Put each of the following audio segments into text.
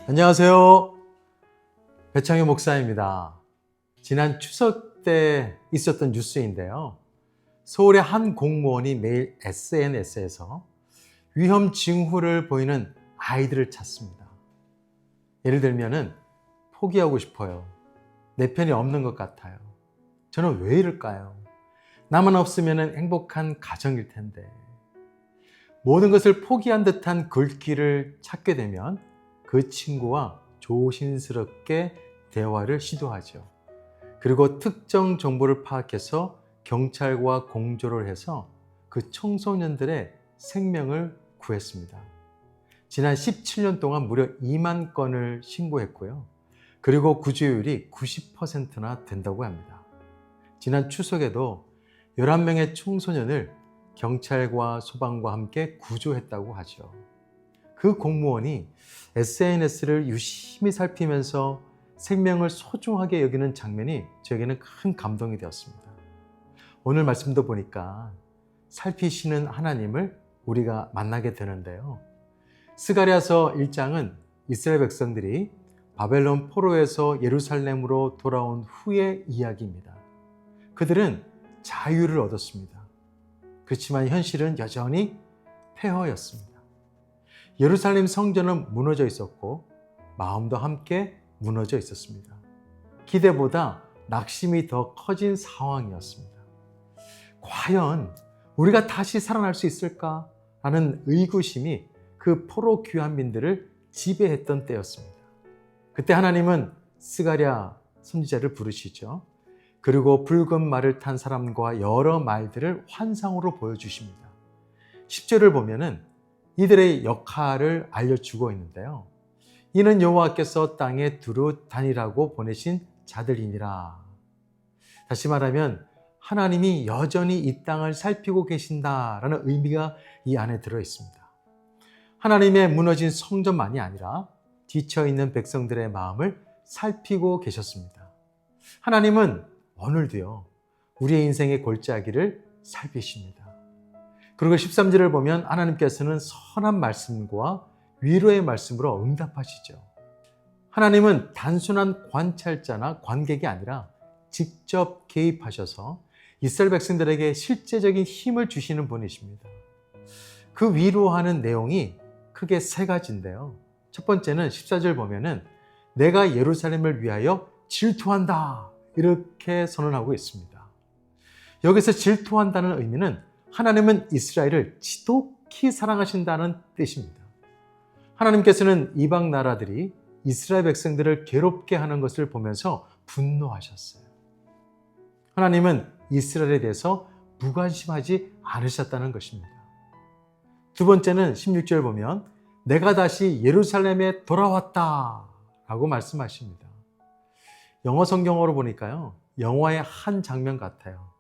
안녕하세요. 배창희 목사입니다. 지난 추석 때 있었던 뉴스인데요. 서울의 한 공무원이 매일 SNS에서 위험 징후를 보이는 아이들을 찾습니다. 예를 들면은 포기하고 싶어요. 내 편이 없는 것 같아요. 저는 왜 이럴까요? 나만 없으면 행복한 가정일 텐데. 모든 것을 포기한 듯한 글귀를 찾게 되면 그 친구와 조심스럽게 대화를 시도하죠. 그리고 특정 정보를 파악해서 경찰과 공조를 해서 그 청소년들의 생명을 구했습니다. 지난 17년 동안 무려 2만 건을 신고했고요. 그리고 구조율이 90%나 된다고 합니다. 지난 추석에도 11명의 청소년을 경찰과 소방과 함께 구조했다고 하죠. 그 공무원이 SNS를 유심히 살피면서 생명을 소중하게 여기는 장면이 저에게는 큰 감동이 되었습니다. 오늘 말씀도 보니까 살피시는 하나님을 우리가 만나게 되는데요. 스가랴서 1장은 이스라엘 백성들이 바벨론 포로에서 예루살렘으로 돌아온 후의 이야기입니다. 그들은 자유를 얻었습니다. 그렇지만 현실은 여전히 폐허였습니다. 예루살렘 성전은 무너져 있었고 마음도 함께 무너져 있었습니다. 기대보다 낙심이 더 커진 상황이었습니다. 과연 우리가 다시 살아날 수 있을까라는 의구심이 그 포로 귀환민들을 지배했던 때였습니다. 그때 하나님은 스가랴 선지자를 부르시죠. 그리고 붉은 말을 탄 사람과 여러 말들을 환상으로 보여주십니다. 10절을 보면은 이들의 역할을 알려주고 있는데요. 이는 여호와께서 땅에 두루 다니라고 보내신 자들이니라. 다시 말하면 하나님이 여전히 이 땅을 살피고 계신다라는 의미가 이 안에 들어 있습니다. 하나님의 무너진 성전만이 아니라 지쳐있는 백성들의 마음을 살피고 계셨습니다. 하나님은 오늘도요, 우리의 인생의 골짜기를 살피십니다. 그리고 13절을 보면 하나님께서는 선한 말씀과 위로의 말씀으로 응답하시죠. 하나님은 단순한 관찰자나 관객이 아니라 직접 개입하셔서 이스라엘 백성들에게 실제적인 힘을 주시는 분이십니다. 그 위로하는 내용이 크게 세 가지인데요. 첫 번째는 14절 보면은 내가 예루살렘을 위하여 질투한다 이렇게 선언하고 있습니다. 여기서 질투한다는 의미는 하나님은 이스라엘을 지독히 사랑하신다는 뜻입니다. 하나님께서는 이방 나라들이 이스라엘 백성들을 괴롭게 하는 것을 보면서 분노하셨어요. 하나님은 이스라엘에 대해서 무관심하지 않으셨다는 것입니다. 두 번째는 16절 보면 내가 다시 예루살렘에 돌아왔다 라고 말씀하십니다. 영어 성경어로 보니까요, 영화의 한 장면 같아요.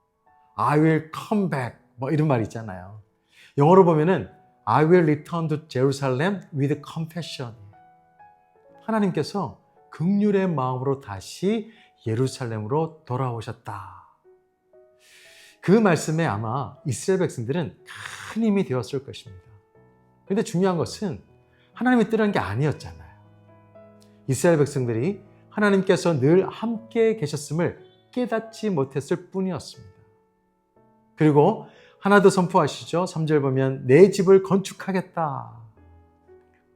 I will come back 이런 말 있잖아요. 영어로 보면은 I will return to Jerusalem with compassion. 하나님께서 긍휼의 마음으로 다시 예루살렘으로 돌아오셨다. 그 말씀에 아마 이스라엘 백성들은 큰 힘이 되었을 것입니다. 그런데 중요한 것은 하나님이 뜨는 게 아니었잖아요. 이스라엘 백성들이 하나님께서 늘 함께 계셨음을 깨닫지 못했을 뿐이었습니다. 그리고 하나 더 선포하시죠. 3절 보면 내 집을 건축하겠다.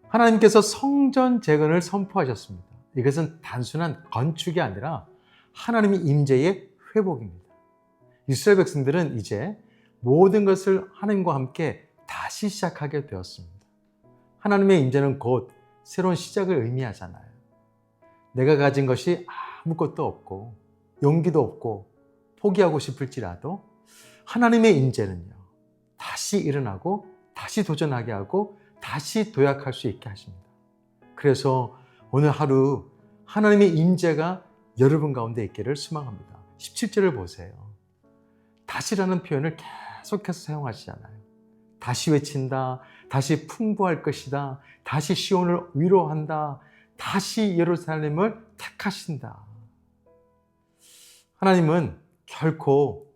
하나님께서 성전 재건을 선포하셨습니다. 이것은 단순한 건축이 아니라 하나님의 임재의 회복입니다. 이스라엘 백성들은 이제 모든 것을 하나님과 함께 다시 시작하게 되었습니다. 하나님의 임재는 곧 새로운 시작을 의미하잖아요. 내가 가진 것이 아무것도 없고 용기도 없고 포기하고 싶을지라도 하나님의 임재는요, 다시 일어나고 다시 도전하게 하고 다시 도약할 수 있게 하십니다. 그래서 오늘 하루 하나님의 임재가 여러분 가운데 있기를 소망합니다. 17절을 보세요. 다시라는 표현을 계속해서 사용하시잖아요. 다시 외친다, 다시 풍부할 것이다, 다시 시온을 위로한다, 다시 예루살렘을 택하신다. 하나님은 결코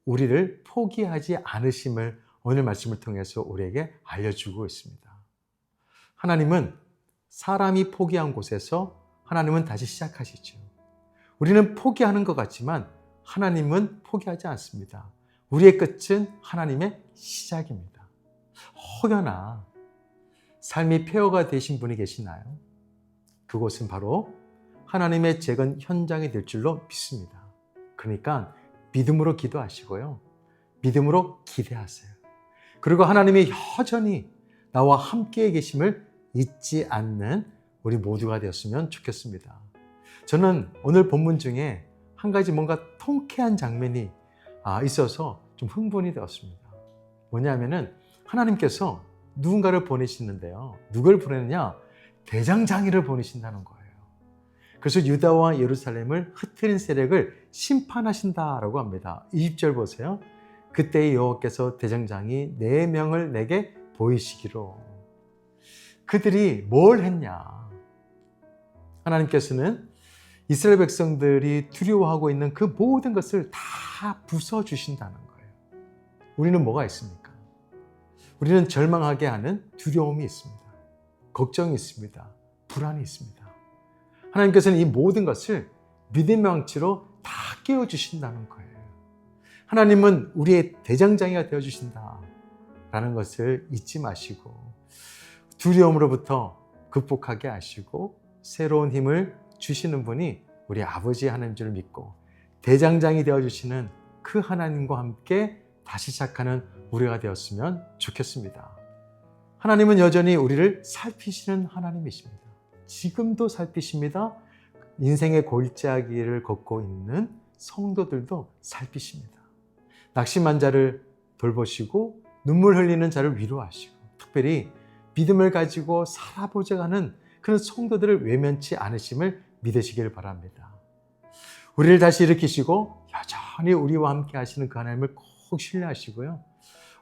우리를 포기하지 않으심을 오늘 말씀을 통해서 우리에게 알려주고 있습니다. 하나님은 사람이 포기한 곳에서 하나님은 다시 시작하시죠. 우리는 포기하는 것 같지만 하나님은 포기하지 않습니다. 우리의 끝은 하나님의 시작입니다. 혹여나 삶이 폐허가 되신 분이 계시나요? 그곳은 바로 하나님의 재건 현장이 될 줄로 믿습니다. 그러니까 믿음으로 기도하시고요. 믿음으로 기대하세요. 그리고 하나님이 여전히 나와 함께 계심을 잊지 않는 우리 모두가 되었으면 좋겠습니다. 저는 오늘 본문 중에 한 가지 뭔가 통쾌한 장면이 있어서 좀 흥분이 되었습니다. 뭐냐면은 하나님께서 누군가를 보내시는데요. 누굴 보내느냐? 대장장이를 보내신다는 거예요. 그래서 유다와 예루살렘을 흩트린 세력을 심판하신다라고 합니다. 20절 보세요. 그때 여호와께서 대장장이 4명을 내게 보이시기로. 그들이 뭘 했냐? 하나님께서는 이스라엘 백성들이 두려워하고 있는 그 모든 것을 다 부숴주신다는 거예요. 우리는 뭐가 있습니까? 우리는 절망하게 하는 두려움이 있습니다. 걱정이 있습니다. 불안이 있습니다. 하나님께서는 이 모든 것을 믿음의 망치로 다 깨워주신다는 거예요. 하나님은 우리의 대장장이가 되어주신다라는 것을 잊지 마시고 두려움으로부터 극복하게 하시고 새로운 힘을 주시는 분이 우리 아버지 하나님인 줄 믿고 대장장이 되어주시는 그 하나님과 함께 다시 시작하는 우리가 되었으면 좋겠습니다. 하나님은 여전히 우리를 살피시는 하나님이십니다. 지금도 살피십니다. 인생의 골짜기를 걷고 있는 성도들도 살피십니다. 낙심한 자를 돌보시고 눈물 흘리는 자를 위로하시고 특별히 믿음을 가지고 살아보자 하는 그런 성도들을 외면치 않으심을 믿으시길 바랍니다. 우리를 다시 일으키시고 여전히 우리와 함께 하시는 그 하나님을 꼭 신뢰하시고요.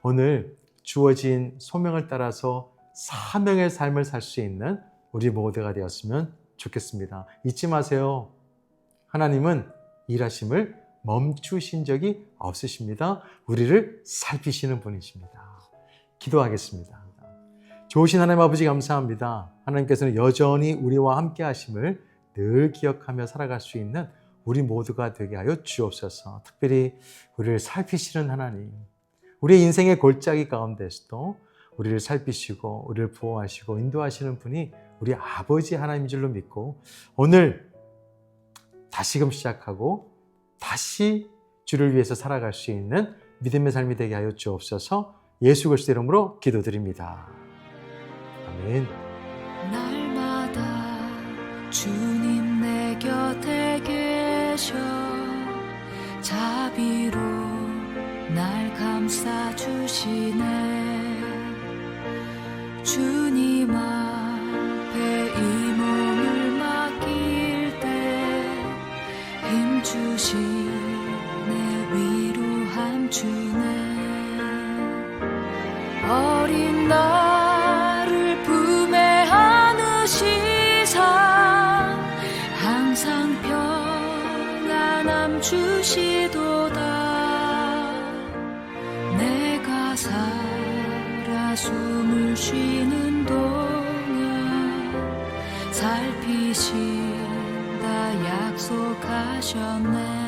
오늘 주어진 소명을 따라서 사명의 삶을 살 수 있는 우리 모두가 되었으면 좋겠습니다. 잊지 마세요. 하나님은 일하심을 멈추신 적이 없으십니다. 우리를 살피시는 분이십니다. 기도하겠습니다. 좋으신 하나님 아버지 감사합니다. 하나님께서는 여전히 우리와 함께 하심을 늘 기억하며 살아갈 수 있는 우리 모두가 되게 하여 주옵소서. 특별히 우리를 살피시는 하나님, 우리의 인생의 골짜기 가운데서도 우리를 살피시고 우리를 보호하시고 인도하시는 분이 우리 아버지 하나님인 줄로 믿고 오늘 다시금 시작하고 다시 주를 위해서 살아갈 수 있는 믿음의 삶이 되게 하여 주옵소서. 예수 그리스도 이름으로 기도드립니다. 아멘. 날마다 주님 내 곁에 계셔 자비로 날 감싸 주시네. 주님 앞에 이 몸을 맡길 때 힘주시네 위로함 주네. 어린 나를 품에 안으시사 항상 평안함 주시도다. 내가 살아 숨을 쉬는 동안 살피신다 약속하셨네.